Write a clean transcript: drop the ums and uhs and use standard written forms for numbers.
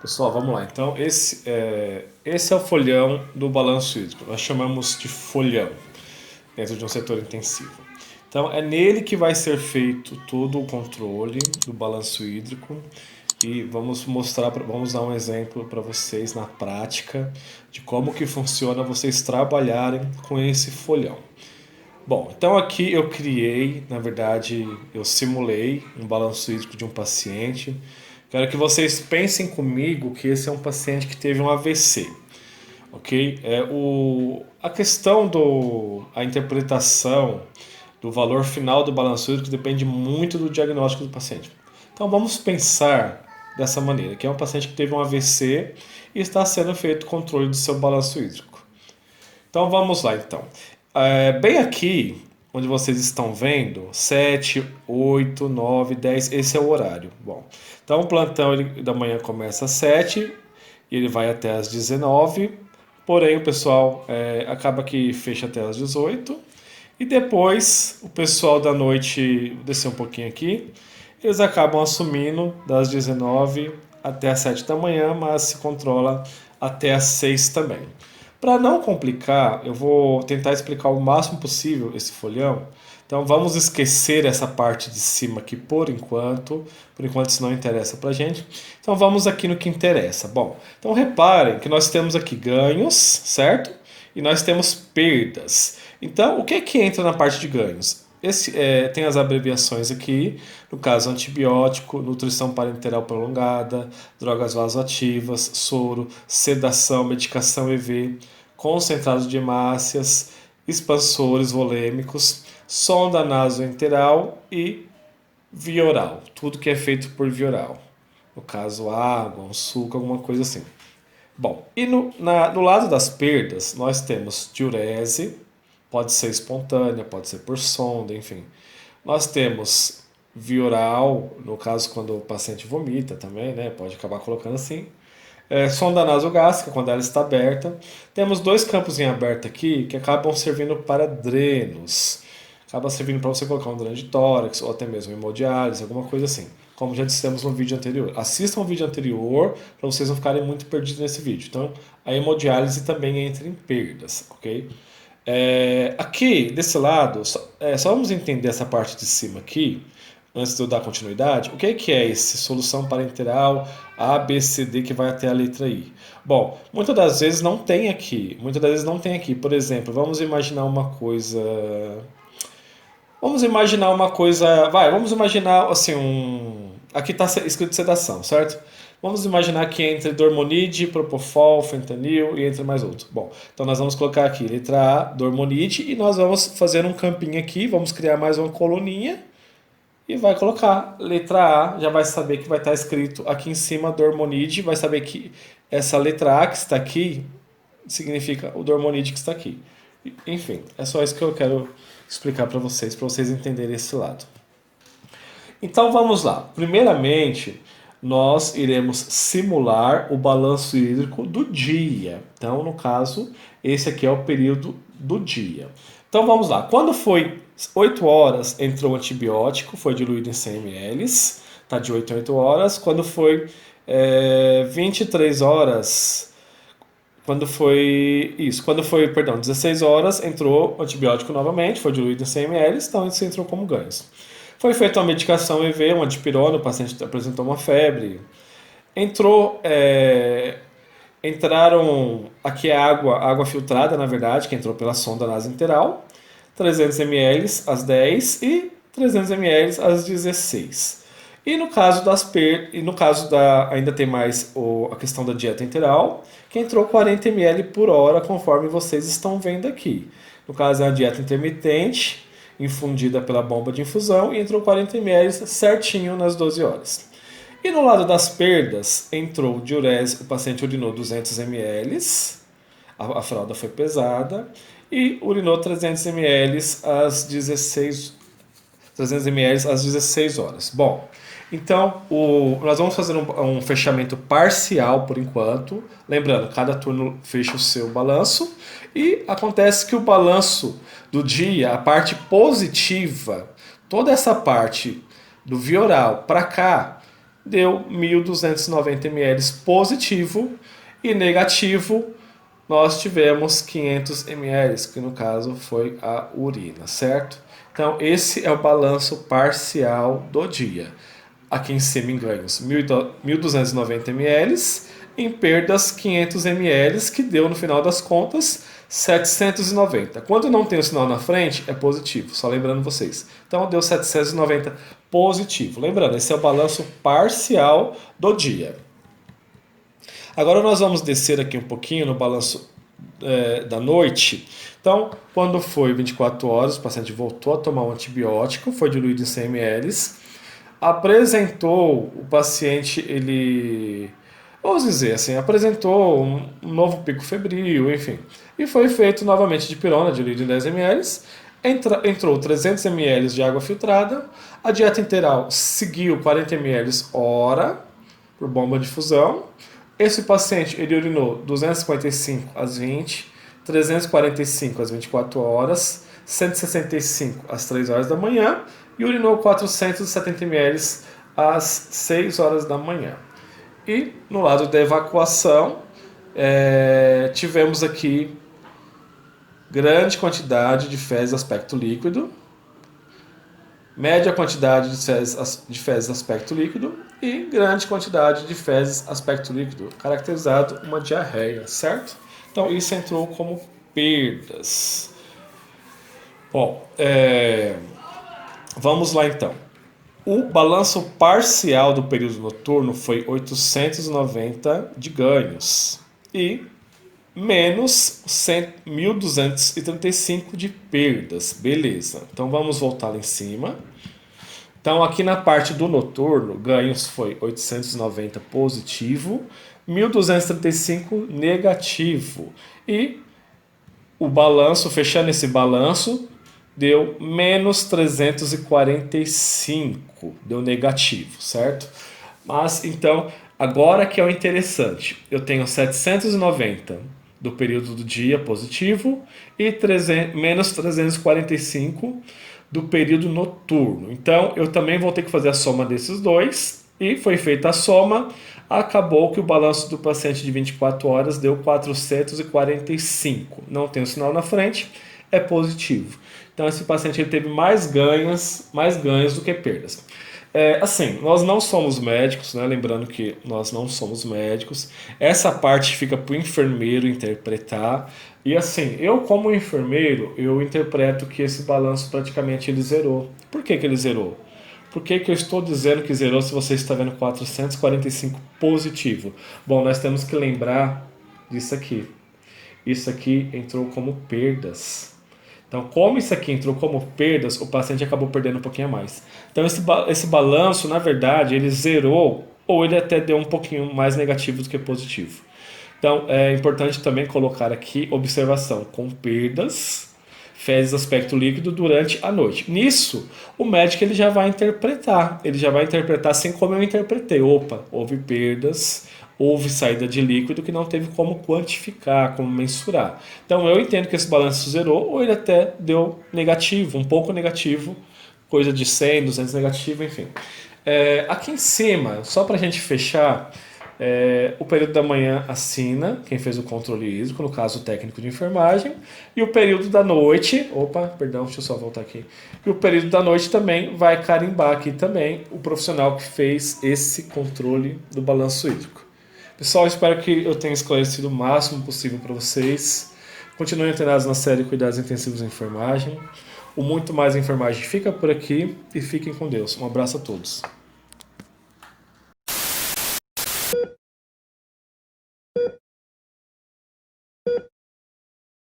Pessoal, vamos lá. Então, esse é o folhão do balanço hídrico. Nós chamamos de folhão dentro de um setor intensivo. Então, é nele que vai ser feito todo o controle do balanço hídrico e vamos dar um exemplo para vocês na prática de como que funciona vocês trabalharem com esse folhão. Bom, então aqui eu criei, na verdade, eu simulei um balanço hídrico de um paciente. Quero que vocês pensem comigo que esse é um paciente que teve um AVC, ok? A questão a interpretação do valor final do balanço hídrico depende muito do diagnóstico do paciente. Então vamos pensar dessa maneira, que é um paciente que teve um AVC e está sendo feito o controle do seu balanço hídrico. Então vamos lá então. Bem aqui, onde vocês estão vendo, 7, 8, 9, 10, esse é o horário. Bom, então o plantão da manhã começa às 7 e ele vai até às 19, porém o pessoal acaba que fecha até às 18 e depois o pessoal da noite, vou descer um pouquinho aqui, eles acabam assumindo das 19 até às 7 da manhã, mas se controla até às 6 também. Para não complicar, eu vou tentar explicar o máximo possível esse folhão. Então vamos esquecer essa parte de cima aqui por enquanto isso não interessa para a gente. Então vamos aqui no que interessa. Bom, então reparem que nós temos aqui ganhos, certo? E nós temos perdas. Então o que é que entra na parte de ganhos? Tem as abreviações aqui, no caso antibiótico, nutrição parenteral prolongada, drogas vasoativas, soro, sedação, medicação EV, concentrados de hemácias, expansores volêmicos, sonda nasoenteral e via oral, tudo que é feito por via oral. No caso, água, um suco, alguma coisa assim. Bom, e no lado das perdas, nós temos diurese, pode ser espontânea, pode ser por sonda, enfim. Nós temos via oral, no caso quando o paciente vomita também, né? Pode acabar colocando assim. Sonda nasogástrica, quando ela está aberta. Temos dois campos em aberto aqui que acabam servindo para drenos. Acaba servindo para você colocar um dreno de tórax ou até mesmo hemodiálise, alguma coisa assim. Como já dissemos no vídeo anterior. Assistam o vídeo anterior para vocês não ficarem muito perdidos nesse vídeo. Então, a hemodiálise também entra em perdas, ok? Aqui, desse lado, só vamos entender essa parte de cima aqui, antes de eu dar continuidade. O que é esse? Solução parenteral A, B, C, D que vai até a letra I. Bom, muitas das vezes não tem aqui. Por exemplo, vamos imaginar uma coisa... Vamos imaginar assim Aqui está escrito sedação, certo? Vamos imaginar que entre dormonide, propofol, fentanil e entre mais outros. Bom, então nós vamos colocar aqui letra A, dormonide, e nós vamos fazer um campinho aqui, vamos criar mais uma coluninha e vai colocar letra A, já vai saber que vai estar escrito aqui em cima dormonide, vai saber que essa letra A que está aqui significa o dormonide que está aqui. Enfim, é só isso que eu quero explicar para vocês entenderem esse lado. Então vamos lá. Primeiramente, nós iremos simular o balanço hídrico do dia. Então, no caso, esse aqui é o período do dia. Então vamos lá. Quando foi 8 horas, entrou o antibiótico, foi diluído em 100 ml, tá de 8 em 8 horas. Quando foi 23 horas, quando foi 16 horas, entrou o antibiótico novamente, foi diluído em 100 ml, então isso entrou como ganhos. Foi feita uma medicação EV, uma dipirona, o paciente apresentou uma febre. Entraram aqui a água filtrada, na verdade, que entrou pela sonda nasoenteral, 300 ml às 10 e 300 ml às 16. E no caso ainda tem mais a questão da dieta enteral, que entrou 40 ml por hora, conforme vocês estão vendo aqui. No caso é a dieta intermitente, infundida pela bomba de infusão, e entrou 40 ml certinho nas 12 horas. E no lado das perdas, entrou diurese, o paciente urinou 200 ml, a fralda foi pesada, e urinou 300 ml às 16 horas. Bom, então nós vamos fazer um fechamento parcial por enquanto. Lembrando, cada turno fecha o seu balanço. E acontece que o balanço do dia, a parte positiva, toda essa parte do via oral para cá, deu 1.290 ml positivo, e negativo nós tivemos 500 ml, que no caso foi a urina, certo? Então esse é o balanço parcial do dia. Aqui em cima em ganhos 1.290 ml, em perdas 500 ml, que deu no final das contas 790. Quando não tem o sinal na frente, é positivo, só lembrando vocês. Então deu 790 positivo. Lembrando, esse é o balanço parcial do dia. Agora nós vamos descer aqui um pouquinho no balanço da noite. Então, quando foi 24 horas, o paciente voltou a tomar um antibiótico, foi diluído em 100 ml. Apresentou, o paciente, vamos dizer assim, apresentou um novo pico febril, enfim. E foi feito novamente dipirona, diluído em 10 ml. Entrou 300 ml de água filtrada. A dieta integral seguiu 40 ml hora por bomba de infusão. Esse paciente ele urinou 255 às 20, 345 às 24 horas, 165 às 3 horas da manhã e urinou 470 ml às 6 horas da manhã. E no lado da evacuação, tivemos aqui grande quantidade de fezes aspecto líquido, média quantidade de fezes aspecto líquido e grande quantidade de fezes aspecto líquido, caracterizado uma diarreia, certo? Então isso entrou como perdas. Bom, vamos lá então. O balanço parcial do período noturno foi 890 de ganhos e menos 1.235 de perdas. Beleza. Então vamos voltar lá em cima. Então aqui na parte do noturno, ganhos foi 890 positivo, 1.235 negativo. E o balanço, fechando esse balanço, deu menos 345, deu negativo, certo? Mas então, agora que é o interessante, eu tenho 790 do período do dia positivo e menos 345 do período noturno. Então, eu também vou ter que fazer a soma desses dois, e foi feita a soma, acabou que o balanço do paciente de 24 horas deu 445. Não tem o sinal na frente, é positivo. Então, esse paciente ele teve mais ganhos do que perdas. Assim, nós não somos médicos, né? Lembrando que nós não somos médicos. Essa parte fica para o enfermeiro interpretar. E assim, eu como enfermeiro, eu interpreto que esse balanço praticamente ele zerou. Por que ele zerou? Por que eu estou dizendo que zerou se você está vendo 445 positivo? Bom, nós temos que lembrar disso aqui. Isso aqui entrou como perdas. Então, como isso aqui entrou como perdas, o paciente acabou perdendo um pouquinho a mais. Então, esse balanço, na verdade, ele zerou, ou ele até deu um pouquinho mais negativo do que positivo. Então, é importante também colocar aqui observação com perdas, fezes aspecto líquido durante a noite. Nisso, o médico ele já vai interpretar assim como eu interpretei. Opa, houve perdas, houve saída de líquido que não teve como quantificar, como mensurar. Então eu entendo que esse balanço zerou, ou ele até deu negativo, um pouco negativo, coisa de 100, 200 negativo, enfim. Aqui em cima, só para a gente fechar, o período da manhã assina quem fez o controle hídrico, no caso o técnico de enfermagem, e o período da noite, deixa eu só voltar aqui, e o período da noite também vai carimbar aqui também o profissional que fez esse controle do balanço hídrico. Pessoal, espero que eu tenha esclarecido o máximo possível para vocês. Continuem antenados na série Cuidados Intensivos em Enfermagem. O Muito Mais Enfermagem fica por aqui e fiquem com Deus. Um abraço a todos.